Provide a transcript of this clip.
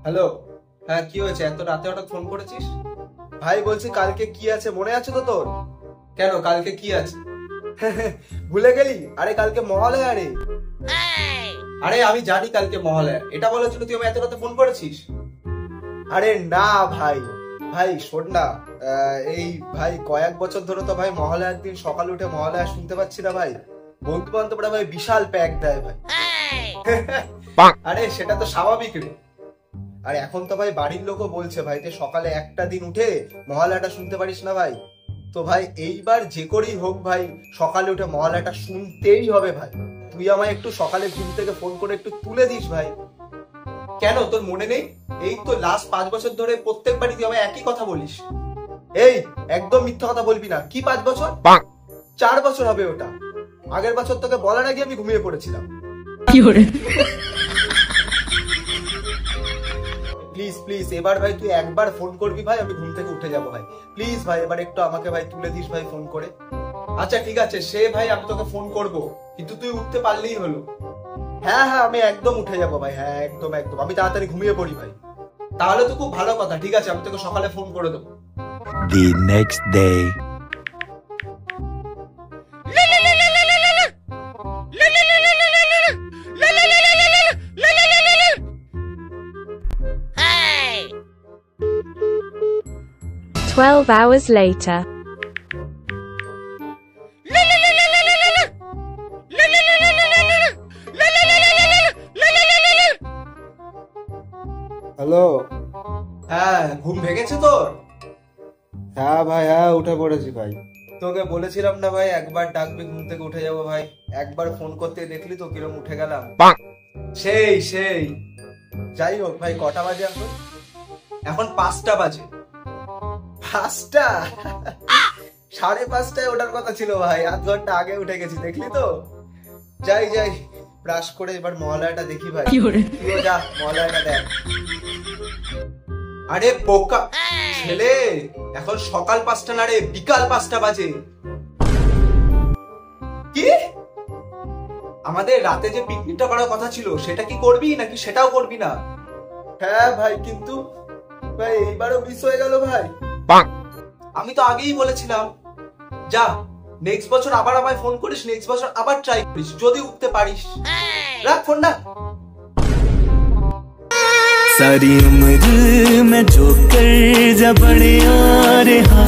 Hello. হ্যাঁ, কি হয়েছে? এত রাতে হঠাৎ ফোন করেছিস? ভাই বলছি কালকে কি আছে মনে আছে তো তোর? কেন, কালকে কি আছে? ভুলে গেলি? আরে কালকে মহালয়া রে। আরে আমি জানি কালকে মহালয়া, এটা বলার জন্য তুই আমি এত রাতে ফোন করেছিস? আরে না ভাই, ভাই শোন না, এই ভাই কয়েক বছর ধরে তো ভাই মহালয়ার দিন সকালে উঠে মহালয়া শুনতে পাচ্ছি না ভাই। বন্ধু বান্ধবরা ভাই বিশাল প্যাক দেয় ভাই। আরে সেটা তো স্বাভাবিক রে। আর এখন তো ভাই বাড়ির লোকও বলছে ভাই যে সকালে একটা দিন উঠে মহালয়াটা শুনতে পারিস না ভাই। তো ভাই এইবার যে করেই হোক ভাই সকালে উঠে মহালয়াটা শুনতেই হবে ভাই। তুই আমায় একটু সকালে ঘুম থেকে ফোন করে একটু তুলে দিস ভাই। কেন তোর মনে নেই? এই তো লাস্ট 5 বছর ধরে প্রত্যেকবারই তুই আমায় একই কথা বলিস। এই একদম মিথ্যা কথা বলবি না। কি 5 বছর? 4 বছর হবে ওটা। আগের বছর তোকে বলার আগে আমি ঘুমিয়ে পড়েছিলাম। প্লিজ প্লিজ এবার ভাই তুই একবার ফোন করবি ভাই, আমি ঘুম থেকে উঠে যাবো ভাই। প্লিজ ভাই এবার একটু আমাকে ভাই তুলে দিস ভাই ফোন করে। আচ্ছা ঠিক আছে, সে ভাই আমি তোকে ফোন করব, কিন্তু তুই উঠতে পারলেই হলো। হ্যাঁ হ্যাঁ আমি একদম উঠে যাবো ভাই। হ্যাঁ একদম একদম, আমি তাড়াতাড়ি ঘুমিয়ে পড়ি ভাই। তাহলে তো খুব ভালো কথা। ঠিক আছে, আমি তোকে সকালে ফোন করে দেবো। The next day. Hey! 12 hours later. Hello. হ্যাঁ, ঘুম ভেঙেছে তোর? হ্যাঁ ভাই, হ্যাঁ উঠে পড়েছি ভাই। তোকে বলেছিলাম না ভাই একবার ডাকবি ঘুম থেকে উঠে যাবো ভাই। একবার ফোন করতে দেখলি তো কিরম উঠে গেলাম। সেই সেই যাই হোক ভাই, কটা বাজে এখন? এখন 5টা বাজে। 5টা? 5:30টায় ওঠার কথা ছিল ভাই, আধ ঘন্টা আগে উঠে গেছি, দেখলি তো। যাই যাই, ব্রাশ করে এবার মহালয়াটা দেখি ভাই। তুইও যা মহালয়াটা দেখ। আরে বোকা ছেলে, এখন সকাল 5টা না রে, বিকাল 5টা বাজে। কি? আমাদের রাতে যে পিকনিকটা করার কথা ছিল সেটা কি করবি নাকি সেটাও করবি না? হ্যাঁ ভাই, কিন্তু ভাই এইবারও মিস হয়ে গেল ভাই। আমি তো আগেই বলেছিলাম। যা, নেক্সট বছর আবার আমায় ফোন করিস, নেক্সট বছর আবার ট্রাই করিস, যদি উঠতে পারিস। রাখ ফোনটা। सारी उम्र मैं जो कर जा बड़े आ रहा